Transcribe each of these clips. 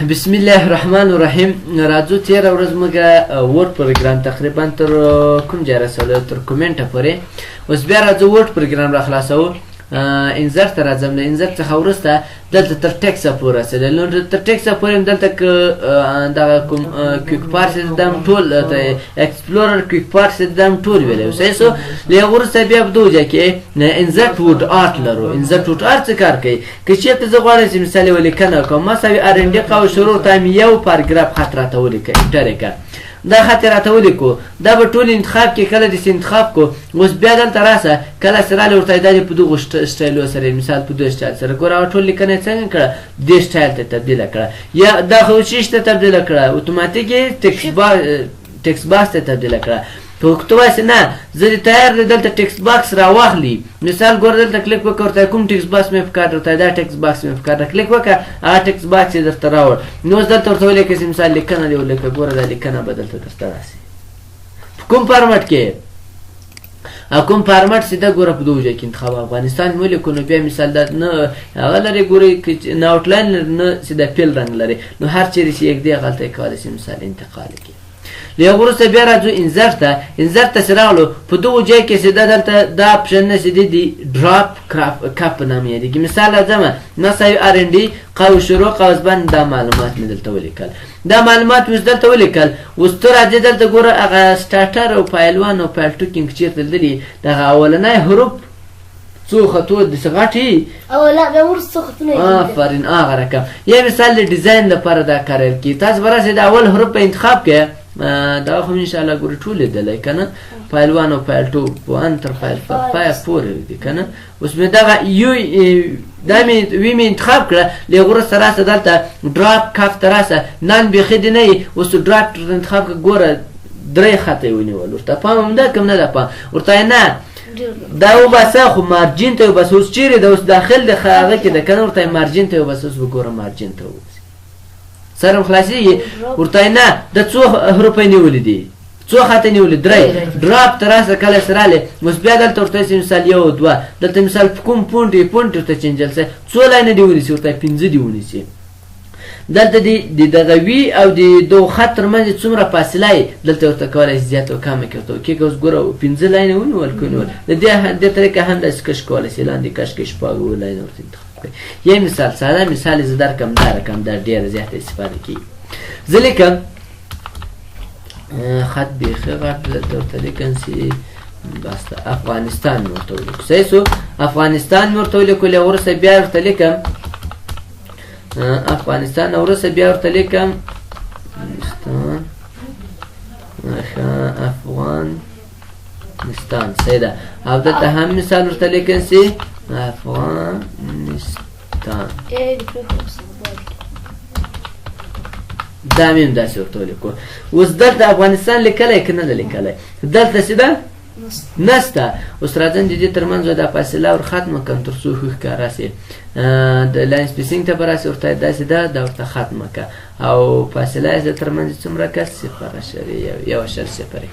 بسم الله الرحمن الرحیم. راځو تېره ورځ موږ ووټ پروګرام تقریبا تر کوم ځای رسولی تر کومنټه پورې. اوس بیا راځو ووټ پروګرام را خلاصوو. انذر ته راځم. له انذر څخه وروسته دلته تر ټیکسه پورې رسېدل. نو تر ټیکسه پورې هم دلته دغه کوم کویک پارس دا هم ټول اکسپلورر کویک پارس دا هم ټول ویلی صحیح سو. له هغه وروسته بیا په دغه ځای کې انزرټ ووډ آرټ لرو. انزرټ ووډ آرټ څه کار کوي؟ که چېرته زه غواړم چې مثال یې ولیکنه وکړم مساوي ارنډي قوس شروع ته مې یو پاراګراف خط راته ولیکه انټر یې کړه. دا خط راته ولیکو دا به ټول انتخاب کې کله داسې انتخاب کو. اوس بیا دلته راسه کله چې راغلی ورته دا دې په دغو سټایلو سره مثال په دغه سټایل سره ګوره هغه ټول لیکنه یې څنګه کړه دې سټایل ته تبدیله کړه یا دا خو شیش ته تبدیله کړه اتوماتیک یې ټکس باکس ته تبدیله کړه. تو وایسې نه زه دې تیار دی دلته ټکس باکس راواخلي مثال ګوره دلته کلیک وکړه ورته کوم ټکس باکس مې په کار درته دا ټکس باکس مې په کار کلیک وکړه هغه ټکس باکس یې درته راوړ. نو اوس دلته ورته ولیکه چې مثال لیکنه دې ولیکه ګوره دا لیکنه به دلته درته راسي په کوم فارمټ کې او کوم فارمټ سیده ګوره په دغه ځای کې انتخاب افغانستان مې ولیکو. نو بیا مثال دا نه هغه لري ګورئ نه آوټلاین لري نه سیده پیل رنګ لري. نو هر چیرې چې یکدې هغلته یې کولی شي مثال انتقال کړي. له هغه وروسته بیا راځو انزرټ ته. انزرټ ته چې راغلو په دغو ځای کې سیده دلته دا اپشن نه سیدې د ډراپ کپ په نامه یادېږي. مثال راځم مساوي ارنډي قوس شروع قوس بند دا معلومات مې دلته ولیکل. دا معلومات مې دلته ولیکل. اوس ته راځې دلته ګوره هغه سټارټر او فایل 1 او فایل 2 کې چېرته دلي دغه اولنی حروف څو خطو داسې غټ وي اوله بیا وروسته څو خطونه آفرین هغه رقم. یا مثال د ډیزاین لپاره دا کارول کېږي. تاسو به راسئ د اول حروف په انتخاب کې دا خو انشاءالله ګورې ټول لیدلی که نه فایل 1 او فایل 2 1 تر فایل 5 پورې دي که نه. اوس مې دغه یو دا مې وي مې انتخاب کړه. له هغه وروسته راسه دلته ډراپ کف ته راسه نن بیخي دې نه وي. اوس ډراپ انتخاب کړه ګوره 3 خطه یې ونیول. ورته پام همدا کوم نه ده پام ورته نه دا وباسه خو مارجین ته وباسه. اوس چیرې ده اوس داخل د هغه کې ده که نه ورته مارجین ته وباسه. اوس به ګوره مارجین ته وباسي سر هم خلاصېږي. ورته نه د څو حروف یې نیولي دي څو خطه نیولي 3 ډراپ ته راسه کله چې راغلی. اوس بیا دلته ورته وایسي مثال 1 2 دلته مثال په کوم پونټ یې پونټ ورته چینجل سي څو لاینه دې ونیسي ورته 5 دې ونیسي. دلته د دغه وي او د دو خط ترمنځ څومره فاصله یې دلته ورته کولی شي زیاته او کمه کړي. ورته کېږه اوس ګوره 5 لاینه ونیول که ونیول د دې طریقه هم داسې کش کولی شي لاندې کش کې 6 لاینه ورته انتخاب کړئ. یو مثال ساده مثال یې زه درکړم دا رقم دا ډېره زیاته استفاده کېږي. زه لیکم خط بیخي غټ دلته ورته لیکم چې بس افغانستان مې ورته ولیکو صحیح سو. افغانستان مې ورته ولیکو. له وروسته بیا ورته لیکم افغانستان وروسته بیا ورته لیکم افغانستان صحیح ده. او دلته هم مثال ورته لیکم چې افغانستان دا مې هم داسې ورته ولیکو. اوس دلته افغانستان لیکلی که نه ده لیکلی دلته چې ده نسته. اوس راځم د دې ترمنځ دا فاصله ور ختمه کړم تر څو ښه ښکاره سي. د لاین سپیسینګ ته به راسي ورته داسې ده دا ورته ختمه کړه او فاصله یې د ترمنځ څومره کړه 0.1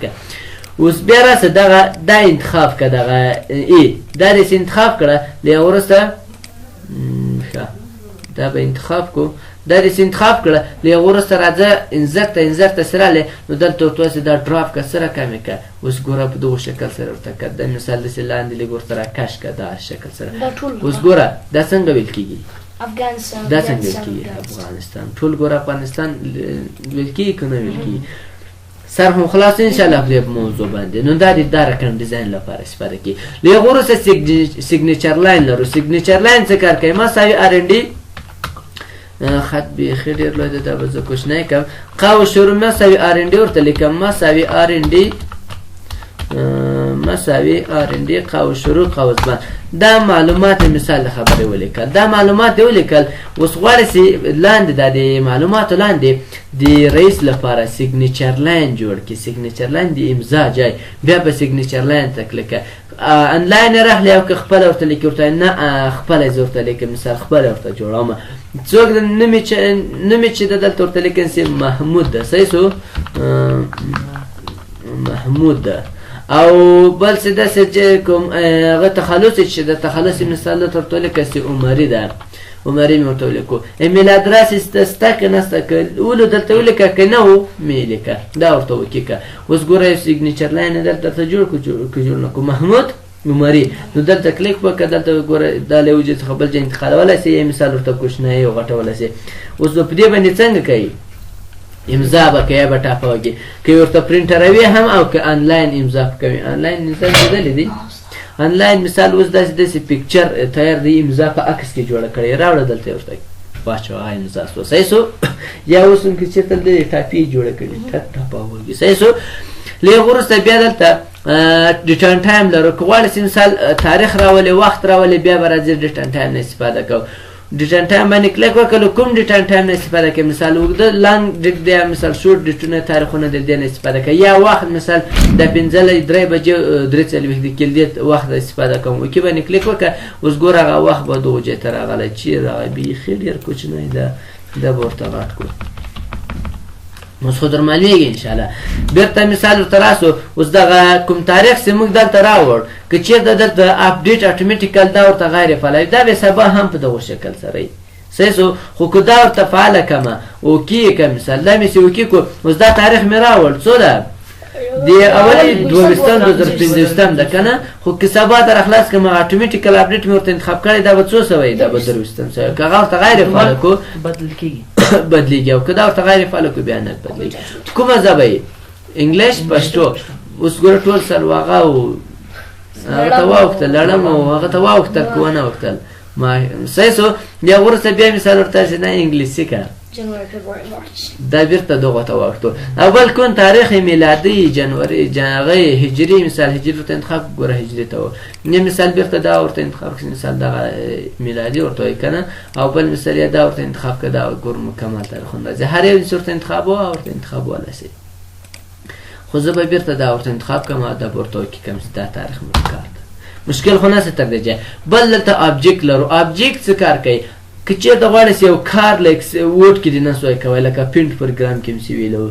کړه. اوس بیا راسه دغه دا انتخاب کړه دغه ای دا داسې انتخاب کړه. له هغه وروسته ښه دا به انتخاب کو دا داسې انتخاب کړه. له هغه وروسته راځه انزرټ ته چې راغلی نو دلته ورته وایسې دا ډراپ کړه سره کمې کړه. اوس ګوره په دغو شکل سره ورته کړه دا مثال داسې لاندې لږ ورته راکش کړه دا شکل سره. اوس ګوره دا څنګه ویل کېږي دا څنګه ویل کېږي افغانستان. ټول ګوره افغانستان ویل کېږي که نه ویل کېږي. سر هم خلاص انشاءالله په دې موضوع باندې. نو دا دا رقم ډیزاین لپاره استفاده کېږي. له هغه وروسته سیګنیچر لاین لرو. سیګنیچر لاین څه کار کوي؟ مساوي ارنډي خط بیخي ډېر لوی دی دا به زه کوچنی کړم. قوس شروع مساوي ارنډي ورته لیکم مساوي ارنډي قوس شروع قوس بند. دا معلومات مثال د خبرې ولیکل. دا معلومات یې ولیکل. اوس غواړي چې لاندې دا د معلوماتو لاندې د رئیس لپاره سیګنیچر لاین جوړ کړي. سیګنیچر لاین د امضا ځای بیا په سیګنیچر لاین ته کلیک کړه. انلاین یې راغلی او که خپله ورته لیکي ورته نه خپله یې زه ورته لیکم مثال خپله ورته جوړوم. څوک نوم یې چې ده دلته ورته لیکم چې محمود ده صحیح سو محمود ده. او بل څه داسې چې کوم هغه تخلص چې د تخلص مثال دلته ورته لیکه چې عمري ده. عمري مې ورته ولیکو ایمیل ادرس سته که نسته که ولو دلته ولیکه که نه و مې لیکه دا ورته وکیکه اوس ګوره یو سیګنیچر لاین یې درته جوړ کړو جوړ نه کړو محمود عمري نو دلته کلیک وکړه دلته ګوره دا له یو ځای څخه بل ځای انتقالولی سې یو مثال ورته کوشنایي وغټولی سې اوس به په دې باندې څنګه کوي امضا به کوي به ټاپه وکړي که ورته پرنټروي هم او که آنلاین امضا کوي آنلاین مثال لیدلی دی آنلاین مثال اوس داسې پکچر تیار دی امضا په عکس کې جوړه کړې راوړه دلته ورته واچوه امضا سوه صحیح سو یا اوس هم که چېرته دلته ټاپې جوړه کړې ټاپه وکړي صحیح سو له هغه وروسته بیا دلته ډیټن ټایم لرو که غواړې چې مثال تاریخ راولې وخت راولې بیا به راځي ډیټن ټایم نه استفاده کوو ډیټن ټایم باندې کلیک وکړو کوم ډیټن ټایم نه استفاده کوي مثال اوږده لانګ ډیټ دی مثال شورټ ډیټونه تاریخونه د دې نه استفاده کوي یا وخت مثال د 15 بجې 43 دقیقې د وخت استفاده کوم اوکې باندې کلیک وکړه اوس ګوره هغه وخت به دغه ځای ته راغلی چې راغی بیخي ډېر کوچنی ده دا به ورته غټ کړو اوس خو در معلومیږي انشاءالله بیرته مثال ورته راسو اوس دغه کوم تاریخ چې موږ دلته راوړ که چېرته دلته اپډیټ اټومیټیکل دا ورته غیر فعاله دا به سبا هم په دغه شکل سره وي صحیح سو خو که دا ورته فعاله کړمه اوکې که مثال دا مې چې اوکې کړو اوس دا تاریخ مې راوړ څو ده د اولې 2015 ده که نه خو که سبا در اخلاص کړم اټومیټیکل اپډیټ مې ورته انتخاب کړی دا به څو سوی دا به 20 که هغه ورته غیر فعاله کړو بدل کېږي بدلیږي او که دا ورته غیر فعاله کړو بیا نه بدلیږي کومه ژبه یې انګلیش پښتو اوس ګوره ټول سر هغه هغه ته واوښتل لړم او هغه ته واوښتل که ونه اوښتل صحیح سو بیا وروسته بیا مثال ورته چې نه انګلیسي که دا بیرته دغه ته واوښتو اول کوم تاریخ میلادي جنوري هغه هجري مثال هجري ورته انتخاب ګوره هجري ته و نه مثال بیرته دا ورته انتخاب کړي مثال دغه میلادي ورته وایي که نه او بل مثال یې دا ورته انتخاب کړه دا ګور مکمل تاریخونه راځي هر یو ورته انتخاب وه ورته انتخابولی سي خو زه به بیرته دا ورته انتخاب کړم او دا به ورته وکړم چې دا تاریخ مې کار ده مشکل خو نهسته تر دې ځای بل دلته آبجیکټ لرو آبجیکټ څه کار کوي که چېرته غواړې چې یو کار لایک ووټ کې دې نه سوی کوی لکه پینټ پروګرام کې مې چې ویلو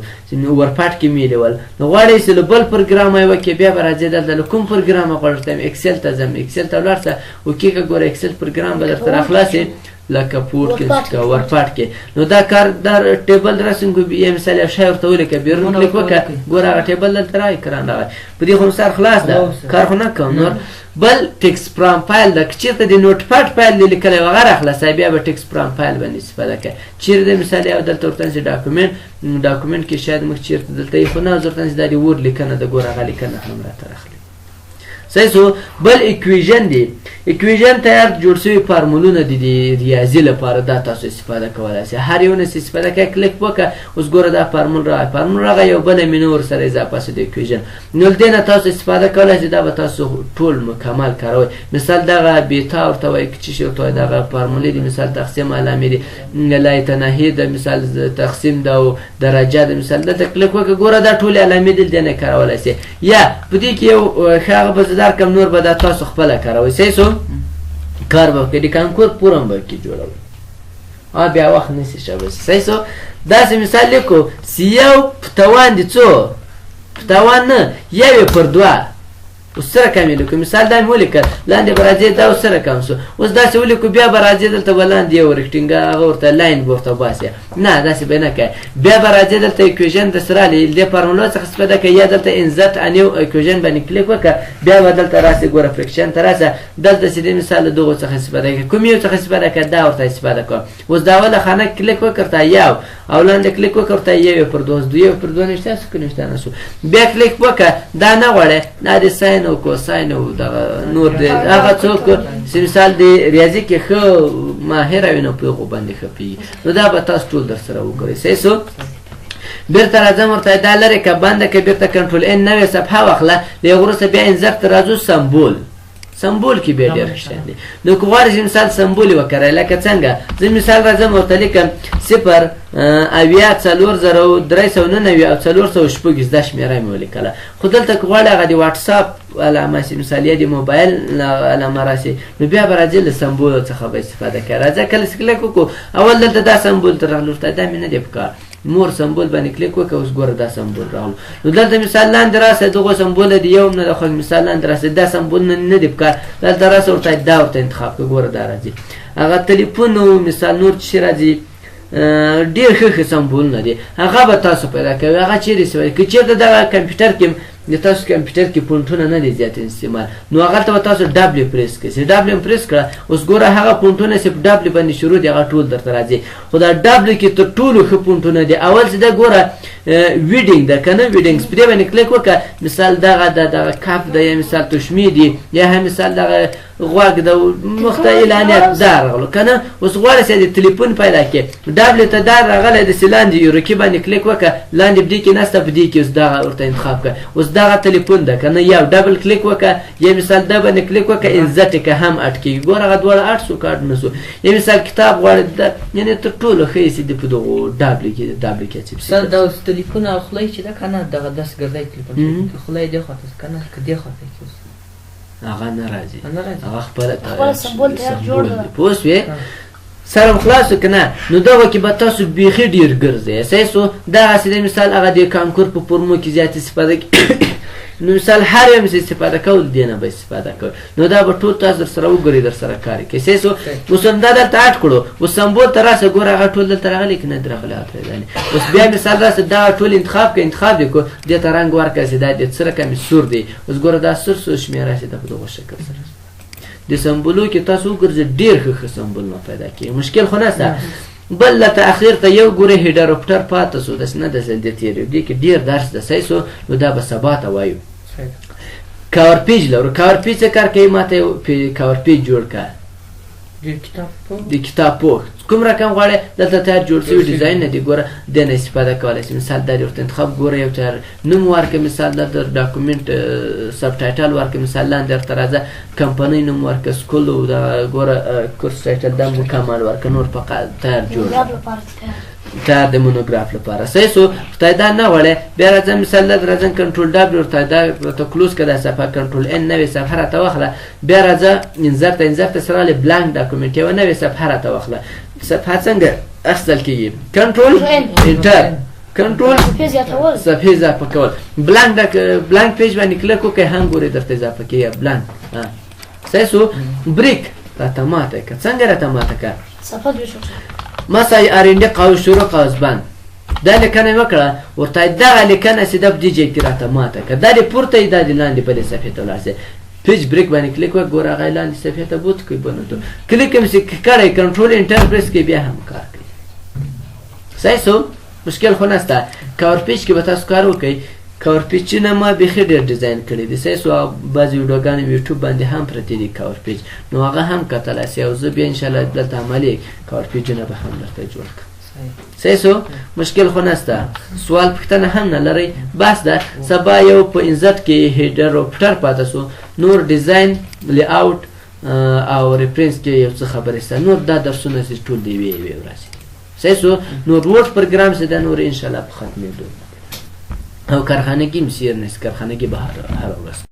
ورپاټ کې مې ویلول نو غواړې چې له بل پروګرام یې وکړې بیا به راځې دلته له کوم پروګرام غواړې ته اکسل ته ځم اکسل ته ولاړ شه اوکې که ګوره اکسل پروګرام به درته راخلاصې لکه پورټ کې ورپاټ کې نو دا کار دا ټیبل رسنګو بیا مثال یو شی ورته ولیکه بیرون کلیک وکړه ګوره هغه ټیبل دلته راغی کران راغی په دې خو مثال خلاص ده کار خو نه کوم نور بل ټکس فرام فایل ده که چېرته د نوټ پاډ فایل دې لیکلی وغه راخلاصوي بیا به ټکس فرام فایل باندې استفاده کوي چېرته مثال یو دلته ورته چې ډاکومنټ کې شاید موږ چېرته دلته یې خو نه زه ورته چې دا د وورډ لیکنه ده ګوره هغه لیکنه هم راته راخلي صحیح سو بل اکویژن دی اکویژن تیار جوړ شوي فارمولونه دي د ریاضي لپاره دا تاسو استفاده کولی شئ هر یو نه چې استفاده کوئ کلیک وکړه اوس ګوره دا فارمول راغی یو بله مینو ورسره اضافه شو د اکویژن نو له دې نه تاسو استفاده کولی شئ دا به تاسو ټول مکمل کاروئ مثال دغه بیتا ورته وایي که څه شي ورته وایي دغه فارمولې دي مثال تقسیم علامې دي لایتناهي ده مثال تقسیم ده او درجه ده مثال دلته کلیک وکړه ګوره دا ټولې علامې دي دې نه کارولی شئ یا په دې کې یو ښه هغه به زه درکړم نور به دا تاسو خپله کاروئ صحیح سو کار به وکړي د کانکور پورم به کې جوړوئ بیا وخت نشي شوی صحیح سو داسې مثال لیکو چې یو پتوان دي څو پتوان نه یو یې پر دوه اوس سره کم یې لیکو مثال دا مې ولیکل لاندې به راځي دا اوس سره کم سو اوس داسې ولیکو بیا به راځي دلته به لاندې یو رکټینګه هغه ورته لاین به ورته باسي نه داسې به نه کوي بیا به راځي دلته اکویژن درسره رالي دې فارمولا څخه استفاده کوي یا دلته انزرټ انیو اکویژن باندې کلیک وکړه بیا به دلته راسي ګوره فریکشن ته راسه دلته چې دې مثال د دغو څخه استفاده کوي کوم یو څخه استفاده کوي دا ورته استفاده کوه اوس دا اوله خانه کلیک وکړه یو او لاندې کلیک وکړه یو پر دوه یو پر دوه نشته څه که نشته نه شو بیا کلیک وکړه دا نه غواړې دا د ساین او کوساین او دغه نور دی هغه څوک چې مثال د ریاضي کې ښه ماهره وي نو په هغو باندې ښه پوهېږي نو دا به تاسو ټول در سره وګورئ صحیح سو بیرته راځم ورته دا لرې که بنده که بیرته کنټرول ان نوې صفحه واخله له هغه وروسته بیا انزرټ ته راځو سمبول کې بیا ډېر ښه دی نو که غواړې چې مثال سمبول یې وکاروئ لکه څنګه زه مثال راځم ورته لیکم 0 اویا 4399 او 416 دا شمېره مې ولیکله خو دلته که غواړې هغه د واټساپ علامه شي مثال یا د موبایل علامه راشي نو بیا به راځي له سمبولو څخه به استفاده کوي راځه کله چې کلیک وکړو اول دلته دا سمبول ته راغلو ورته دا مې نه دی پکار مور سمبول باندې کلیک وکړه اوس ګوره دا سمبول راغلو نو دلته مثال لاندې راسه دغه سمبوله د یو نه د مثال لاندې راسه دا سمبول نه دی پکار دلته راسه ورته دا ورته انتخاب کړه ګوره دا راځي هغه تلیفون او مثال نور چې راځي ډېر ښه سمبولونه دي هغه به تاسو پیدا کوئ هغه چیرې سوی که چېرته دغه کمپیوټر کې د تاسو کمپیوټر کې پونټونه نه دي زیات استعمال نو هغلته به تاسو ډبلیو پریس کړئ چې ډبلیو پریس کړه اوس ګوره هغه پونټونه چې په ډبلیو باندې شروع دي هغه ټول درته راځي خو دا ډبلیو کې تر ټولو ښه پونټونه دي اول چې دا ګوره ویډینګ ده که نه ویډینګ په دې باندې کلیک وکړه مثال دغه کپ ده یا مثال تشمې دي یا هم مثال دغه غوږ د مخته اعلانات دا راغلو که نه اوس غواړې چې د تلیفون پیدا کړې ډبلیو ته دا راغلی داسې لاندې یورکي باندې کلیک وکړه لاندې په دې کې نسته په دې کې اوس دغه ورته انتخاب کړه اوس دغه تلیفون ده که نه یو ډبل کلیک وکړه یا مثال دا باندې کلیک وکړه انزت یې که هم اټ کېږي ګوره هغه دواړه اټ شو که اټ نه شو یا مثال کتاب غواړې یعنې تر ټولو ښه یې چې د په دغو ډبلیو کې اچوي مثال دا اوس تلیفون او خوله یې چې ده که نه دغه داسې ګرځی تلیفون که خوله یې دې خواته که نه که دې خواته کړي اوس هغه نه راځي هغه خپل سمبول تیار جوړ ده پوه شوې سره خلاص که نه نو دغه کې به تاسو بیخي ډېر ګرځئ اساسو دغسې د مثال هغه د کانکور په فورمو کې زیات استفاده نو مثال هر یو مثال استفاده کول دې نه به استفاده کوئ نو دا به ټول تاسو در سره وګورئ در سره کار کوي اساسو اوس هم دا دلته اټ کړو اوس سمبول ته راسه ګوره هغه ټول دلته راغلی که نه دې راغلی اوس بیا مثال راسه دغه ټول انتخاب کړه انتخاب دې کړو دې ته رنګ ورکړه چې دا دې څه رقم سور دی اوس ګوره دا سور شمېره چې ده په دغه شکل سره د سمبولو کې تاسو وګرځئ ډېر ښه سمبولونه پیدا کړي مشکل خو نشته بل لته اخر ته یو ګورې هیډروپټر پاته سو داسې نه داسې د تېرېږي دې کې ډېر درس ده صحیح سو نو دا به سبا ته وایو کاور پیج لرو کاور پیج څه کار کوي ماته کاور پیج جوړ کړه د کتاب پوښ کوم رقم غواړې دلته تیار جوړ شوي ډیزاین نه دي ګوره دې نه استفاده کولی شي مثال دا دې ورته انتخاب ګوره یو تیار نوم ورکړه مثال دا د ډاکومنټ سب ټایټل ورکړه مثال لاندې درته راځه کمپنۍ نوم ورکړه سکول او دا ګوره کورس ټایټل دا مکمل ورکړه نور فقط تیار جوړ تیار د مونوګراف لپاره صحیح سو ورته دا نه غواړې بیا راځه مثال راځم کنټرول ډبلیو ورته دا ورته کلوز کړه دا صفحه کنټرول ان نوې صفحه راته واخله بیا راځه انزر ته سره بلانک ډاکومنټ یوه نوې صفحه راته واخله صفحه څنګه اخیستل کېږي کنټرول انټر کنټرول صفحې اضافه کول بلانک پیج باندې کلیک وکړئ هم ګورئ درته اضافه کېږي بلانک صحیح سو بریک راته ماته کړه څنګه راته ماته کړه مثلا ارنده قوس شروع قوس بند دا لیکنه وکړه ورته دغه لیکنه چې د دې جې کې راته ماته کړه دا دې پورته دا دې لاندې په دې صفحې ته ولاړ شي پیج بریک باندې کلیک وکړه ګوره هغه لاندې صفحې ته بوت کوي بنوته کلیک هم چې کړئ کنټرول انټر پریس کې بیا هم کار کوي صحیح سو مشکل خو نشته کاور پیج کې به تاسو کار وکړئ کاور پیجونه ما بیخي ډېر ډیزاین کړي دي صحیح سو بعضې ویډیوګانې یوټیوب باندې هم پرتې دي کاور پیج نو هغه هم کتلی شئ او زه بیا انشاءالله دلته عملي کاور پیجونه به هم درته جوړ کړم صحیح سو مشکل خو نشته سوال پوښتنه هم نه لرئ بس ده سبا یو په انزت کې هیډروپټر پاته سو نور ډیزاین لی آوټ او ریفرنس کې یو څه خبرې شته نور دا درسونه چې ټول د یوې ورځې صحیح سو نور ورډ پروګرام چې دا نور انشاءالله په ختمېدو او کارخانگی مسیر نیست کارخانگی به هر ورځ